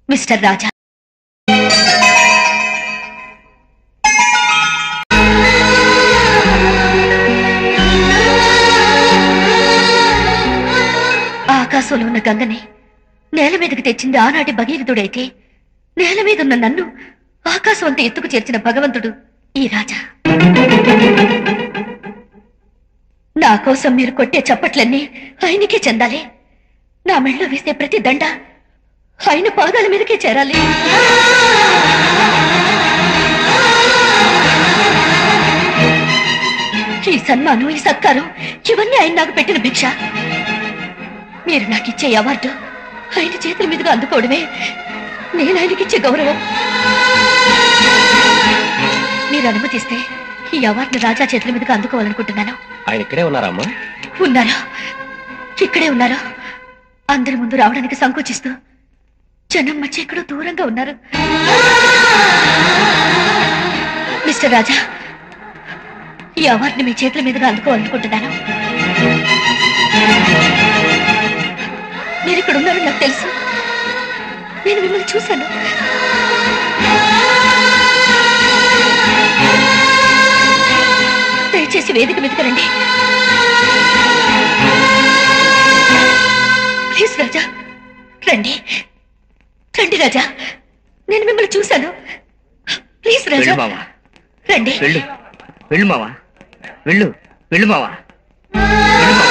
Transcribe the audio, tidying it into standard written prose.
Mister రాజా, ఆకాశంలో ఉన్న గంగని నేల మీదకి తెచ్చింది ఆనాటి భగీరథుడైతే, నేల మీద ఉన్న నన్ను ఆకాశం అంత ఎత్తుకు చేర్చిన భగవంతుడు ఈ రాజా. నా కోసం మీరు కొట్టే చప్పట్లన్నీ ఆయనకే చెందాలి. నా మెళ్ళో వేసే ప్రతి దండ ఆయన పాదాల మీదకే చేరాలి. ఈ సన్మానం, ఈ సత్కారం ఇవన్నీ ఆయన నాకు పెట్టిన భిక్ష. మీరు నాకు ఇచ్చే అవార్డు ఆయన చేతుల మీదుగా అందుకోవడమే నేను ఆయనకిచ్చే గౌరవం. మీరు అనుమతిస్తే ఈ అవార్డును రాజా చేతుల మీదుగా అందుకోవాలనుకుంటున్నాను. ఆయన ఇక్కడే ఉన్నారమ్మా? ఉన్నారు, ఇక్కడే ఉన్నారు. అందరి ముందు రావడానికి సంకోచిస్తూ జనం మధ్య ఎక్కడో దూరంగా ఉన్నారు. మిస్టర్ రాజా, ఈ అవార్డుని మీ చేతుల మీదుగా అందుకోవాలనుకుంటున్నాను. మీరు ఇక్కడ ఉన్నారని నాకు తెలుసు. నేను మిమ్మల్ని చూశాను. దయచేసి వేదిక మీదకి రండి. ప్లీజ్ రాజా, రండి రండి రాజా, నేను మిమ్మల్ని చూశాను. ప్లీజ్ రాజా రండి. వెళ్ళు వెళ్ళు మావా, వెళ్ళు వెళ్ళు మావా, వెళ్ళు మావా.